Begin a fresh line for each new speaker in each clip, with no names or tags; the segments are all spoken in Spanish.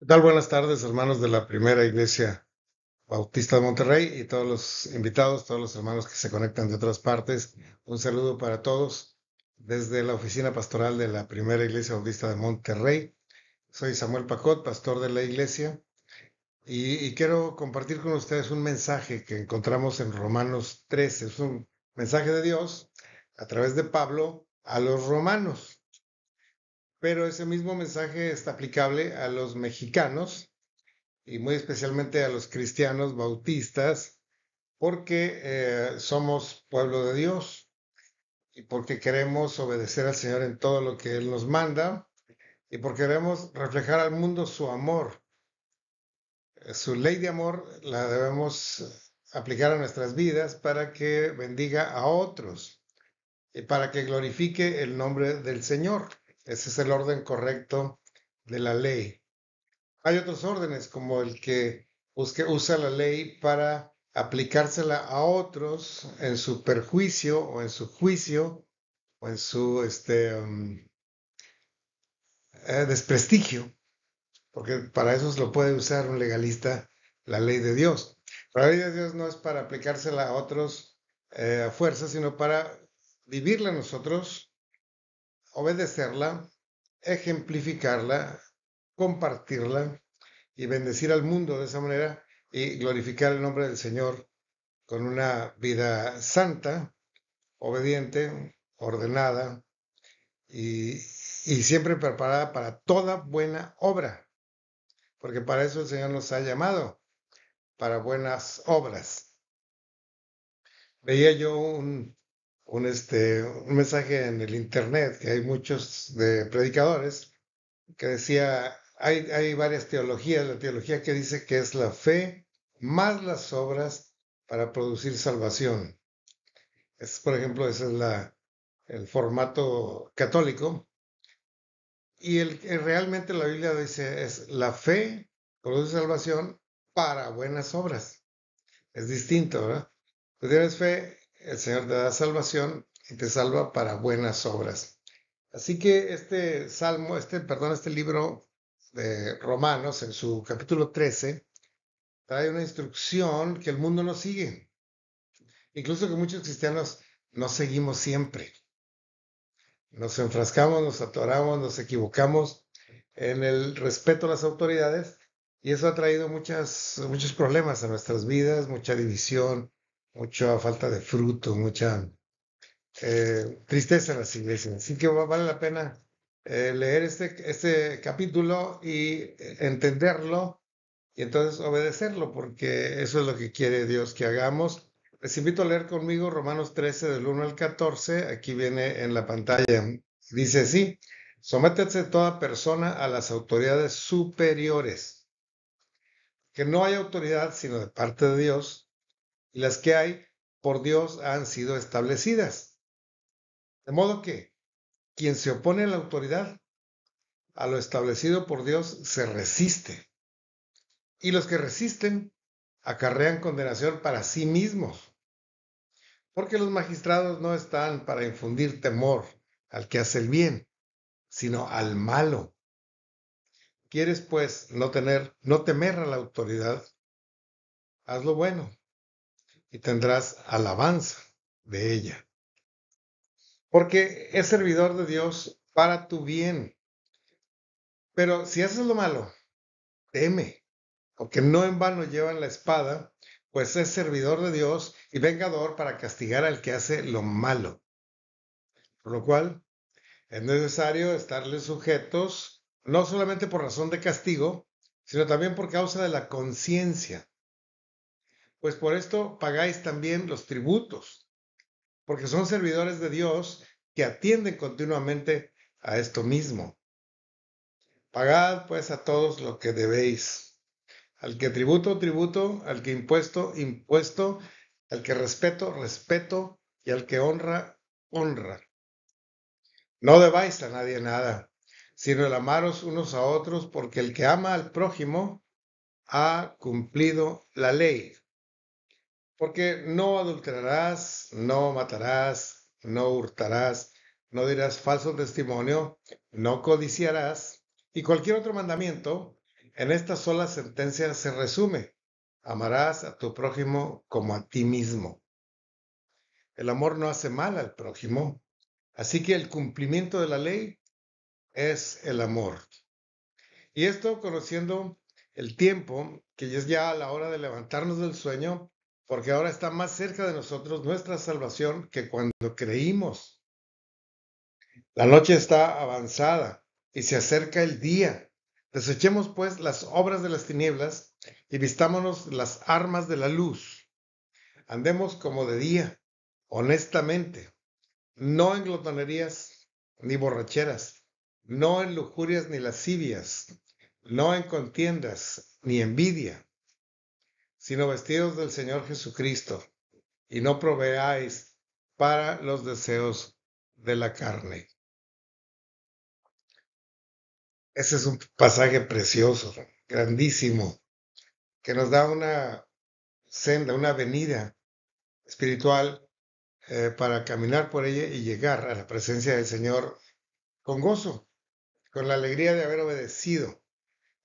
¿Qué tal? Buenas tardes, hermanos de la Primera Iglesia Bautista de Monterrey y todos los invitados, todos los hermanos que se conectan de otras partes. Un saludo para todos desde la oficina pastoral de la Primera Iglesia Bautista de Monterrey. Soy Samuel Pacot, pastor de la iglesia, y quiero compartir con ustedes un mensaje que encontramos en Romanos 13. Es un mensaje de Dios a través de Pablo a los romanos, pero ese mismo mensaje está aplicable a los mexicanos y muy especialmente a los cristianos bautistas, porque somos pueblo de Dios y porque queremos obedecer al Señor en todo lo que Él nos manda y porque queremos reflejar al mundo su amor. Su ley de amor la debemos aplicar a nuestras vidas para que bendiga a otros y para que glorifique el nombre del Señor. Ese es el orden correcto de la ley. Hay otros órdenes, como el que usa la ley para aplicársela a otros en su perjuicio o en su juicio o en su desprestigio, porque para eso se lo puede usar un legalista, la ley de Dios. Pero la ley de Dios no es para aplicársela a otros a fuerza, sino para vivirla nosotros, obedecerla, ejemplificarla, compartirla y bendecir al mundo de esa manera y glorificar el nombre del Señor con una vida santa, obediente, ordenada y, y siempre preparada para toda buena obra, porque para eso el Señor nos ha llamado, para buenas obras. Veía yo un mensaje en el internet, que hay muchos de predicadores, que decía, hay varias teologías, la teología que dice que es la fe más las obras para producir salvación. Por ejemplo, ese es el formato católico. Y el que realmente la Biblia dice es la fe produce salvación para buenas obras. Es distinto, ¿verdad? Tú tienes fe, el Señor te da salvación y te salva para buenas obras. Así que este libro de Romanos, en su capítulo 13, trae una instrucción que el mundo no sigue. Incluso que muchos cristianos no seguimos siempre. Nos enfrascamos, nos atoramos, nos equivocamos en el respeto a las autoridades y eso ha traído muchos problemas a nuestras vidas, mucha división, mucha falta de fruto, mucha tristeza en las iglesias. Así que vale la pena leer este capítulo y entenderlo y entonces obedecerlo, porque eso es lo que quiere Dios que hagamos. Les invito a leer conmigo Romanos 13 del 1 al 14. Aquí viene en la pantalla. Dice así: sométese toda persona a las autoridades superiores, que no hay autoridad sino de parte de Dios, y las que hay por Dios han sido establecidas. De modo que quien se opone a la autoridad, a lo establecido por Dios, se resiste. Y los que resisten acarrean condenación para sí mismos, porque los magistrados no están para infundir temor al que hace el bien, sino al malo. ¿Quieres, pues, no temer a la autoridad? Haz lo bueno y tendrás alabanza de ella. Porque es servidor de Dios para tu bien. Pero si haces lo malo, teme, porque no en vano llevan la espada, pues es servidor de Dios y vengador para castigar al que hace lo malo. Por lo cual, es necesario estarles sujetos, no solamente por razón de castigo, sino también por causa de la conciencia. Pues por esto pagáis también los tributos, porque son servidores de Dios que atienden continuamente a esto mismo. Pagad pues a todos lo que debéis. Al que tributo, tributo, al que impuesto, impuesto, al que respeto, respeto, y al que honra, honra. No debáis a nadie nada, sino el amaros unos a otros, porque el que ama al prójimo ha cumplido la ley. Porque no adulterarás, no matarás, no hurtarás, no dirás falso testimonio, no codiciarás, y cualquier otro mandamiento En esta sola sentencia se resume: amarás a tu prójimo como a ti mismo. El amor no hace mal al prójimo, así que el cumplimiento de la ley es el amor. Y esto conociendo el tiempo, que es ya a la hora de levantarnos del sueño, porque ahora está más cerca de nosotros nuestra salvación que cuando creímos. La noche está avanzada y se acerca el día. Desechemos pues las obras de las tinieblas y vistámonos las armas de la luz. Andemos como de día, honestamente, no en glotonerías ni borracheras, no en lujurias ni lascivias, no en contiendas ni envidia, sino vestidos del Señor Jesucristo, y no proveáis para los deseos de la carne. Ese es un pasaje precioso, grandísimo, que nos da una senda, una avenida espiritual para caminar por ella y llegar a la presencia del Señor con gozo, con la alegría de haber obedecido,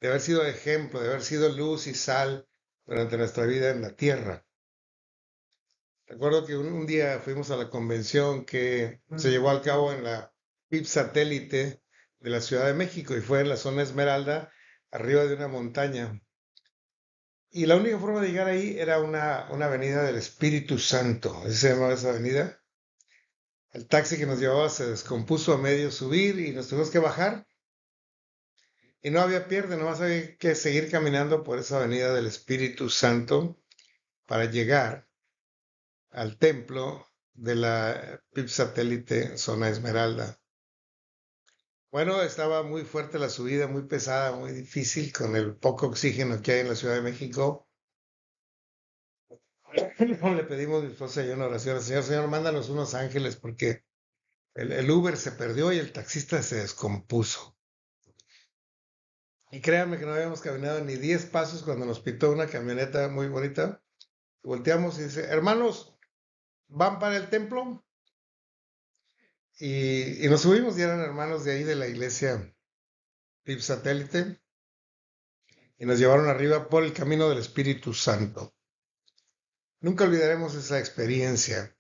de haber sido ejemplo, de haber sido luz y sal durante nuestra vida en la tierra. Recuerdo que un día fuimos a la convención que se llevó a cabo en la PIB satélite de la Ciudad de México y fue en la zona Esmeralda, arriba de una montaña. Y la única forma de llegar ahí era una avenida del Espíritu Santo. ¿Así se llamaba esa avenida? El taxi que nos llevaba se descompuso a medio subir y nos tuvimos que bajar. Y no había pierde, nomás había que seguir caminando por esa avenida del Espíritu Santo para llegar al templo de la PIB satélite zona Esmeralda. Bueno, estaba muy fuerte la subida, muy pesada, muy difícil con el poco oxígeno que hay en la Ciudad de México. Le pedimos mi esposa y yo una oración al Señor: Señor, mándanos unos ángeles porque el Uber se perdió y el taxista se descompuso. Y créanme que no habíamos caminado ni 10 pasos cuando nos pitó una camioneta muy bonita. Volteamos y dice: hermanos, ¿van para el templo? Y nos subimos y eran hermanos de ahí de la iglesia PIB satélite y nos llevaron arriba por el camino del Espíritu Santo. Nunca olvidaremos esa experiencia,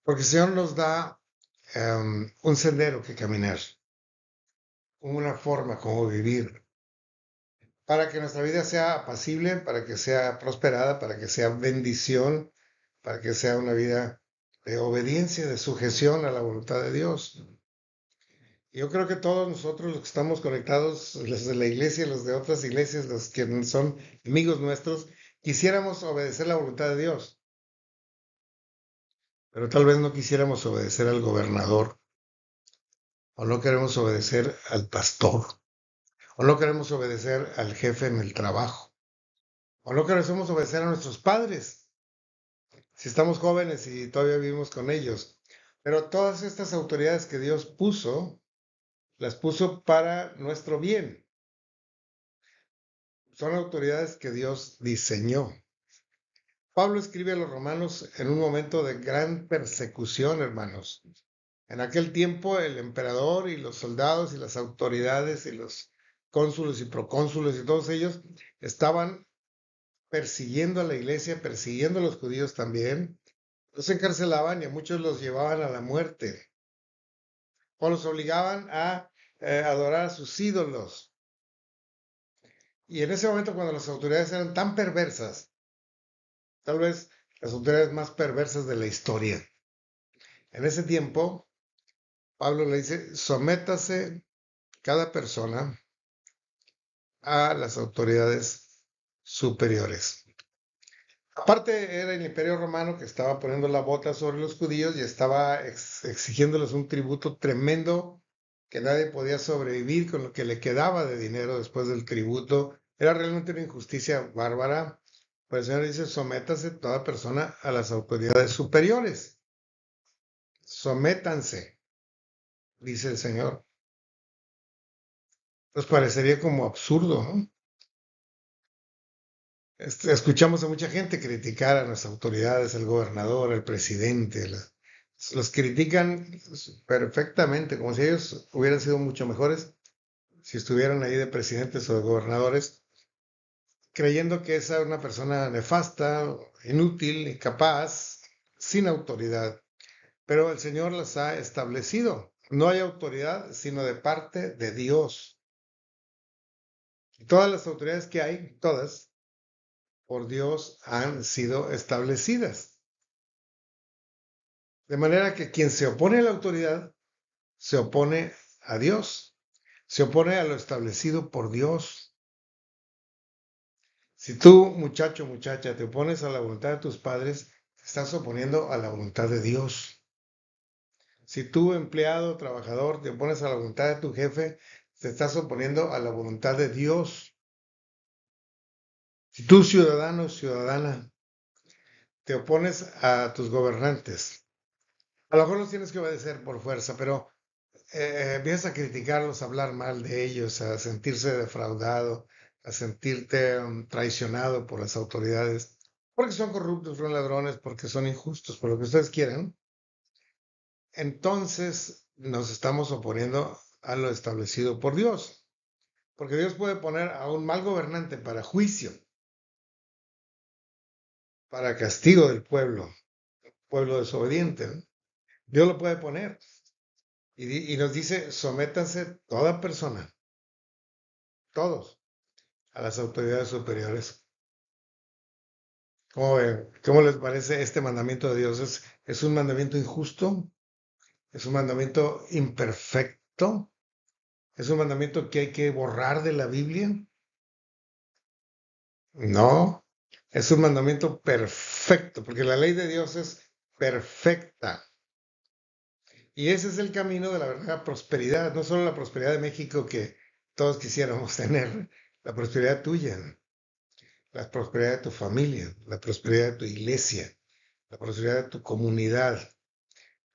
porque el Señor nos da un sendero que caminar, una forma como vivir, para que nuestra vida sea apacible, para que sea prosperada, para que sea bendición, para que sea una vida de obediencia, de sujeción a la voluntad de Dios. Yo creo que todos nosotros los que estamos conectados, los de la iglesia, los de otras iglesias, los que son amigos nuestros, quisiéramos obedecer la voluntad de Dios, pero tal vez no quisiéramos obedecer al gobernador, o no queremos obedecer al pastor, o no queremos obedecer al jefe en el trabajo, o no queremos obedecer a nuestros padres, si estamos jóvenes y todavía vivimos con ellos. Pero todas estas autoridades que Dios puso, las puso para nuestro bien. Son autoridades que Dios diseñó. Pablo escribe a los romanos en un momento de gran persecución, hermanos. En aquel tiempo el emperador y los soldados y las autoridades y los cónsules y procónsules y todos ellos estaban persiguiendo a la iglesia, persiguiendo a los judíos también. Los encarcelaban y a muchos los llevaban a la muerte o los obligaban a adorar a sus ídolos. Y en ese momento, cuando las autoridades eran tan perversas, tal vez las autoridades más perversas de la historia, en ese tiempo Pablo le dice: sométase cada persona a las autoridades superiores. Aparte, era el Imperio Romano que estaba poniendo la bota sobre los judíos y estaba exigiéndoles un tributo tremendo, que nadie podía sobrevivir con lo que le quedaba de dinero después del tributo. Era realmente una injusticia bárbara. Pues el Señor dice: sométase toda persona a las autoridades superiores. Sométanse, dice el Señor. Pues parecería como absurdo, ¿no? Escuchamos a mucha gente criticar a las autoridades, al gobernador, al presidente. Los critican perfectamente, como si ellos hubieran sido mucho mejores si estuvieran ahí de presidentes o de gobernadores. creyendo que es una persona nefasta, inútil, incapaz, sin autoridad. Pero el Señor las ha establecido. No hay autoridad sino de parte de Dios. Y todas las autoridades que hay, todas, por Dios han sido establecidas. De manera que quien se opone a la autoridad, se opone a Dios, se opone a lo establecido por Dios. Si tú, muchacho, muchacha, te opones a la voluntad de tus padres, te estás oponiendo a la voluntad de Dios. Si tú, empleado, trabajador, te opones a la voluntad de tu jefe, te estás oponiendo a la voluntad de Dios. Si tú, ciudadano, ciudadana, te opones a tus gobernantes, a lo mejor los tienes que obedecer por fuerza, pero empiezas a criticarlos, a hablar mal de ellos, a sentirse defraudado, a sentirte traicionado por las autoridades, porque son corruptos, son ladrones, porque son injustos, por lo que ustedes quieran. Entonces nos estamos oponiendo a lo establecido por Dios, porque Dios puede poner a un mal gobernante para juicio, para castigo del pueblo desobediente, ¿no? Dios lo puede poner y nos dice, sométanse toda persona, todos, a las autoridades superiores. ¿Cómo ven? ¿Cómo les parece este mandamiento de Dios? ¿Es un mandamiento injusto? ¿Es un mandamiento imperfecto? ¿Es un mandamiento que hay que borrar de la Biblia? No, es un mandamiento perfecto, porque la ley de Dios es perfecta. Y ese es el camino de la verdadera prosperidad, no solo la prosperidad de México que todos quisiéramos tener, la prosperidad tuya, la prosperidad de tu familia, la prosperidad de tu iglesia, la prosperidad de tu comunidad,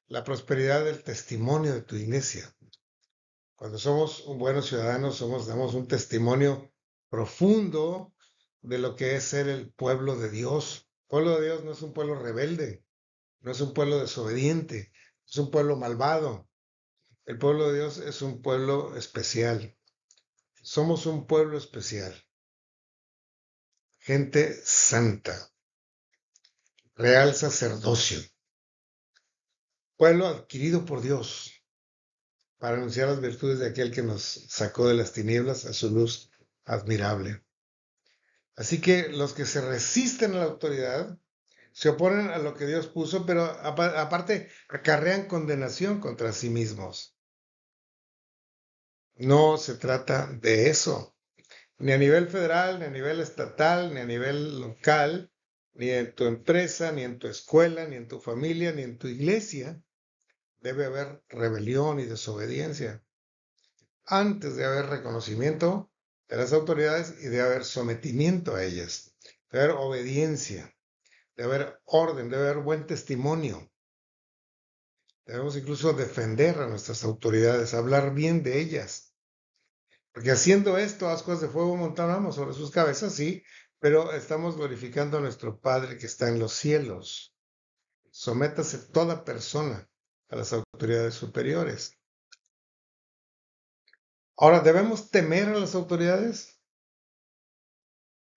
la prosperidad del testimonio de tu iglesia. Cuando somos buenos ciudadanos, damos un testimonio profundo de lo que es ser el pueblo de Dios. El pueblo de Dios no es un pueblo rebelde, no es un pueblo desobediente, es un pueblo malvado. El pueblo de Dios es un pueblo especial. Somos un pueblo especial. Gente santa, real sacerdocio, pueblo adquirido por Dios para anunciar las virtudes de aquel que nos sacó de las tinieblas a su luz admirable. Así que los que se resisten a la autoridad se oponen a lo que Dios puso, pero aparte acarrean condenación contra sí mismos. No se trata de eso, ni a nivel federal, ni a nivel estatal, ni a nivel local, ni en tu empresa, ni en tu escuela, ni en tu familia, ni en tu iglesia. Debe haber rebelión y desobediencia antes de haber reconocimiento de las autoridades y de haber sometimiento a ellas, de haber obediencia, de haber orden, de haber buen testimonio. Debemos incluso defender a nuestras autoridades, hablar bien de ellas. Porque haciendo esto, ascuas de fuego montábamos sobre sus cabezas, sí, pero estamos glorificando a nuestro Padre que está en los cielos. Sométase toda persona a las autoridades superiores. Ahora, ¿debemos temer a las autoridades?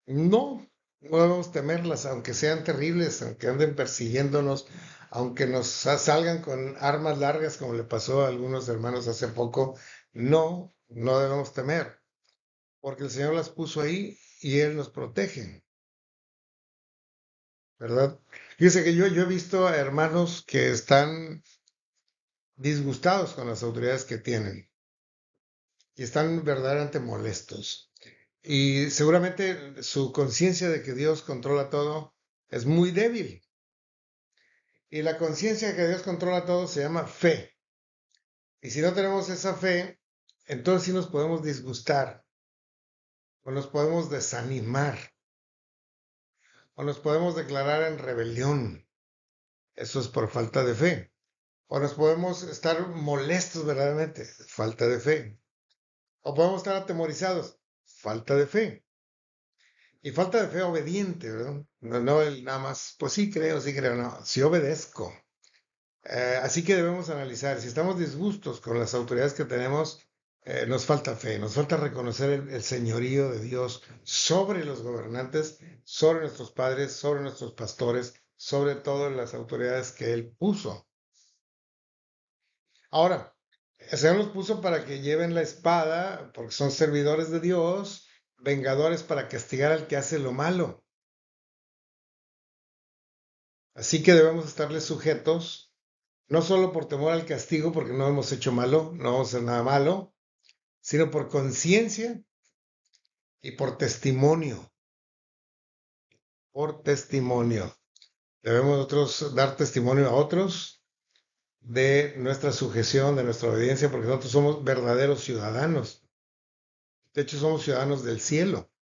No, no debemos temerlas, aunque sean terribles, aunque anden persiguiéndonos, aunque nos salgan con armas largas, como le pasó a algunos hermanos hace poco. No, no debemos temer, porque el Señor las puso ahí y Él nos protege, ¿verdad? Fíjese que yo he visto a hermanos que están disgustados con las autoridades que tienen y están verdaderamente molestos. Y seguramente su conciencia de que Dios controla todo es muy débil. Y la conciencia de que Dios controla todo se llama fe. Y si no tenemos esa fe, entonces sí nos podemos disgustar o nos podemos desanimar o nos podemos declarar en rebelión. Eso es por falta de fe. O nos podemos estar molestos verdaderamente, falta de fe. O podemos estar atemorizados, falta de fe. Y falta de fe obediente, ¿verdad? No el nada más, pues sí creo, no, sí obedezco. Así que debemos analizar, si estamos disgustos con las autoridades que tenemos, nos falta fe, nos falta reconocer el señorío de Dios sobre los gobernantes, sobre nuestros padres, sobre nuestros pastores, sobre todas las autoridades que Él puso. Ahora, el Señor los puso para que lleven la espada, porque son servidores de Dios, vengadores para castigar al que hace lo malo. Así que debemos estarles sujetos, no solo por temor al castigo, porque no hemos hecho malo, no vamos a hacer nada malo, sino por conciencia y por testimonio. Por testimonio. Debemos nosotros dar testimonio a otros de nuestra sujeción, de nuestra obediencia, porque nosotros somos verdaderos ciudadanos. De hecho, somos ciudadanos del cielo,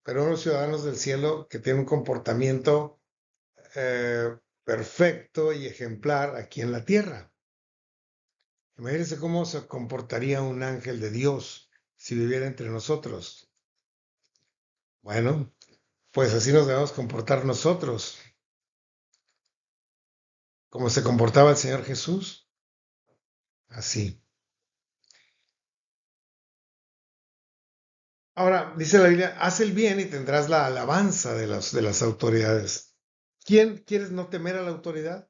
pero unos ciudadanos del cielo que tienen un comportamiento perfecto y ejemplar aquí en la tierra. Imagínense cómo se comportaría un ángel de Dios si viviera entre nosotros. Bueno, pues así nos debemos comportar nosotros, como se comportaba el Señor Jesús, así. Ahora, dice la Biblia, haz el bien y tendrás la alabanza de las autoridades. ¿Quién quieres no temer a la autoridad?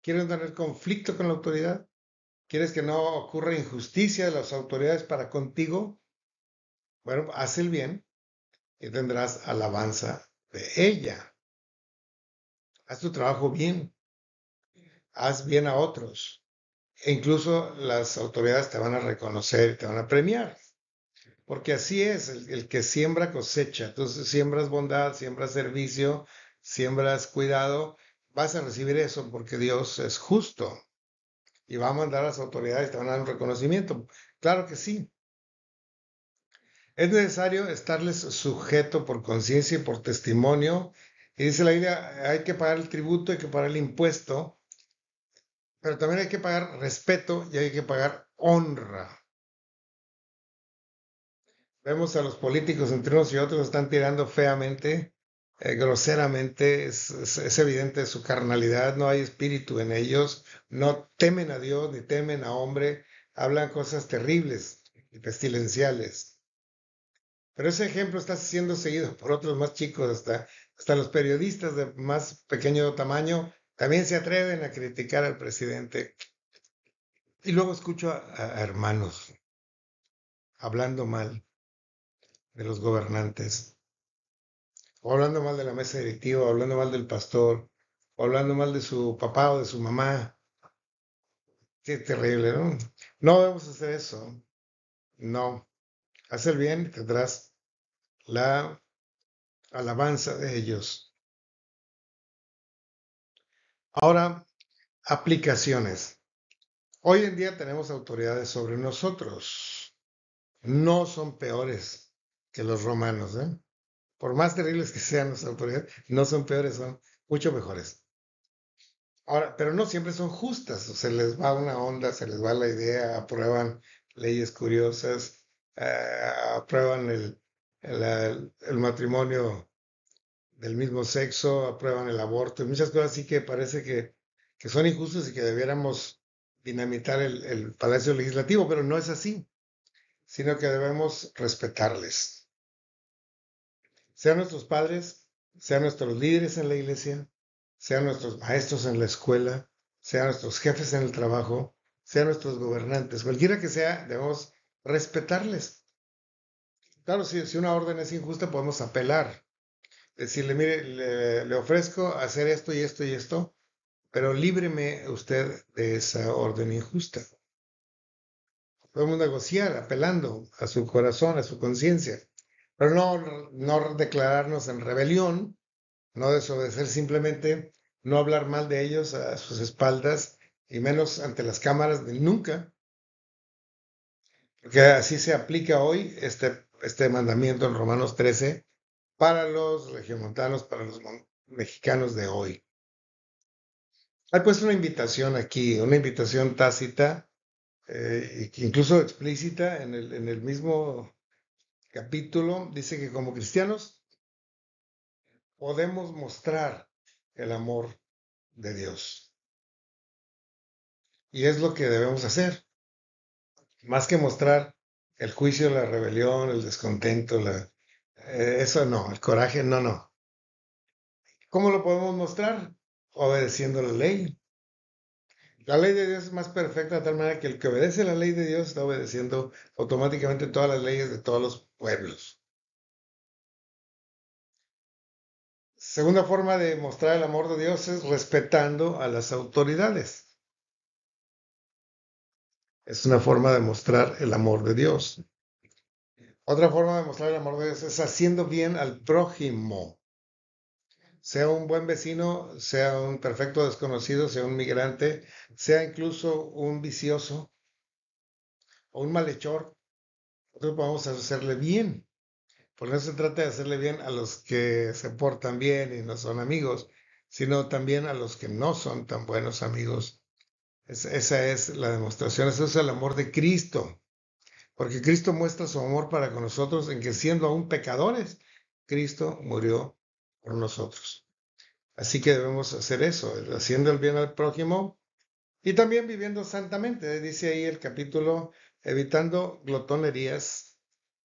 ¿Quieres no tener conflicto con la autoridad? ¿Quieres que no ocurra injusticia de las autoridades para contigo? Bueno, haz el bien y tendrás alabanza de ella. Haz tu trabajo bien, haz bien a otros. E incluso las autoridades te van a reconocer y te van a premiar. Porque así es, el que siembra cosecha. Entonces, siembras bondad, siembras servicio, siembras cuidado, vas a recibir eso porque Dios es justo y va a mandar a las autoridades, te van a dar un reconocimiento. Claro que sí. Es necesario estarles sujeto por conciencia y por testimonio. Y dice la Biblia, hay que pagar el tributo, hay que pagar el impuesto, pero también hay que pagar respeto y hay que pagar honra. Vemos a los políticos entre unos y otros están tirando feamente, groseramente, es evidente su carnalidad, no hay espíritu en ellos, no temen a Dios ni temen a hombre, hablan cosas terribles y pestilenciales. Pero ese ejemplo está siendo seguido por otros más chicos, hasta los periodistas de más pequeño tamaño también se atreven a criticar al presidente. Y luego escucho a hermanos hablando mal de los gobernantes, o hablando mal de la mesa directiva, o hablando mal del pastor, o hablando mal de su papá o de su mamá. Qué terrible, ¿no? No debemos hacer eso. No. Haz el bien y tendrás la alabanza de ellos. Ahora, aplicaciones. Hoy en día tenemos autoridades sobre nosotros. No son peores que los romanos, ¿eh? Por más terribles que sean las autoridades, no son peores, son mucho mejores. Ahora, pero no siempre son justas, se les va una onda, se les va la idea, aprueban leyes curiosas, aprueban el matrimonio del mismo sexo, aprueban el aborto, y muchas cosas así que parece que son injustas y que debiéramos dinamitar el Palacio Legislativo, pero no es así, sino que debemos respetarles. Sean nuestros padres, sean nuestros líderes en la iglesia, sean nuestros maestros en la escuela, sean nuestros jefes en el trabajo, sean nuestros gobernantes, cualquiera que sea, debemos respetarles. Claro, si una orden es injusta, podemos apelar, decirle, mire, le ofrezco hacer esto y esto y esto, pero líbreme usted de esa orden injusta. Podemos negociar apelando a su corazón, a su conciencia, pero no declararnos en rebelión, no desobedecer, simplemente no hablar mal de ellos a sus espaldas y menos ante las cámaras de nunca, porque así se aplica hoy este mandamiento en Romanos 13 para los regiomontanos, para los mexicanos de hoy. Hay pues una invitación aquí, una invitación tácita, incluso explícita en el mismo capítulo, dice que como cristianos podemos mostrar el amor de Dios. Y es lo que debemos hacer. Más que mostrar el juicio, la rebelión, el descontento, eso no, el coraje, no, no. ¿Cómo lo podemos mostrar? Obedeciendo la ley. La ley de Dios es más perfecta de tal manera que el que obedece la ley de Dios está obedeciendo automáticamente todas las leyes de todos los pueblos. Segunda forma de mostrar el amor de Dios es respetando a las autoridades. Es una forma de mostrar el amor de Dios. Otra forma de mostrar el amor de Dios es haciendo bien al prójimo. Sea un buen vecino, sea un perfecto desconocido, sea un migrante, sea incluso un vicioso o un malhechor. Nosotros podemos hacerle bien. Porque no se trata de hacerle bien a los que se portan bien y no son amigos, sino también a los que no son tan buenos amigos. Esa es la demostración, eso es el amor de Cristo. Porque Cristo muestra su amor para con nosotros en que siendo aún pecadores, Cristo murió por nosotros. Así que debemos hacer eso, haciendo el bien al prójimo y también viviendo santamente. Dice ahí el capítulo, evitando glotonerías,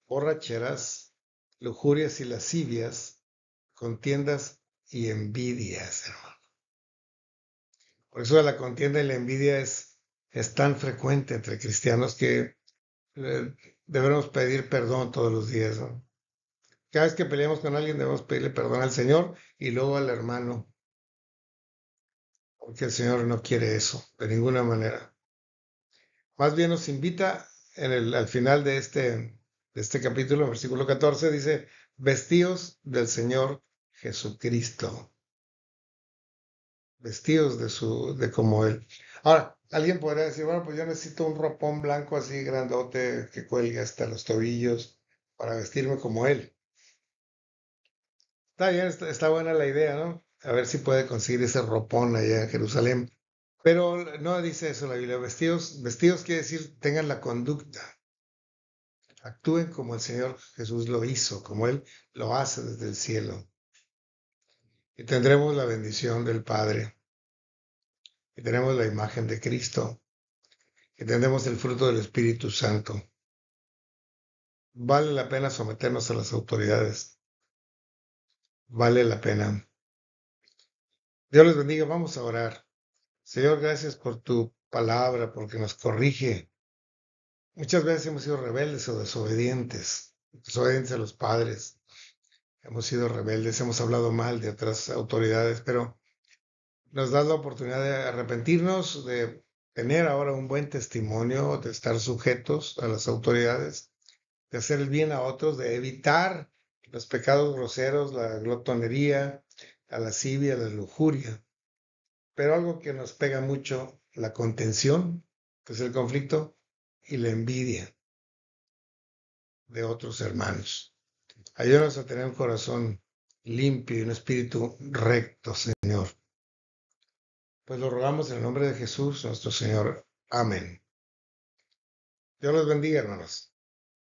borracheras, lujurias y lascivias, contiendas y envidias, hermano. Por eso la contienda y la envidia es tan frecuente entre cristianos que debemos pedir perdón todos los días, ¿no? Cada vez que peleamos con alguien debemos pedirle perdón al Señor y luego al hermano, porque el Señor no quiere eso de ninguna manera. Más bien nos invita al final de este capítulo, versículo 14, dice, vestíos del Señor Jesucristo, vestidos de como Él. Ahora, alguien podría decir, bueno, pues yo necesito un ropón blanco así grandote que cuelgue hasta los tobillos para vestirme como Él. Está bien, está buena la idea, ¿no? A ver si puede conseguir ese ropón allá en Jerusalén. Pero no dice eso la Biblia. Vestidos quiere decir tengan la conducta. Actúen como el Señor Jesús lo hizo, como Él lo hace desde el cielo. Y tendremos la bendición del Padre. Y tenemos la imagen de Cristo. Y tendremos el fruto del Espíritu Santo. Vale la pena someternos a las autoridades. Vale la pena. Dios les bendiga. Vamos a orar. Señor, gracias por tu palabra, porque nos corrige. Muchas veces hemos sido rebeldes o desobedientes a los padres. Hemos sido rebeldes, hemos hablado mal de otras autoridades, pero nos das la oportunidad de arrepentirnos, de tener ahora un buen testimonio, de estar sujetos a las autoridades, de hacer el bien a otros, de evitar los pecados groseros, la glotonería, la lascivia, la lujuria. Pero algo que nos pega mucho, la contención, que es el conflicto, y la envidia de otros hermanos. Ayúdanos a tener un corazón limpio y un espíritu recto, Señor. Pues lo rogamos en el nombre de Jesús, nuestro Señor. Amén. Dios los bendiga, hermanos.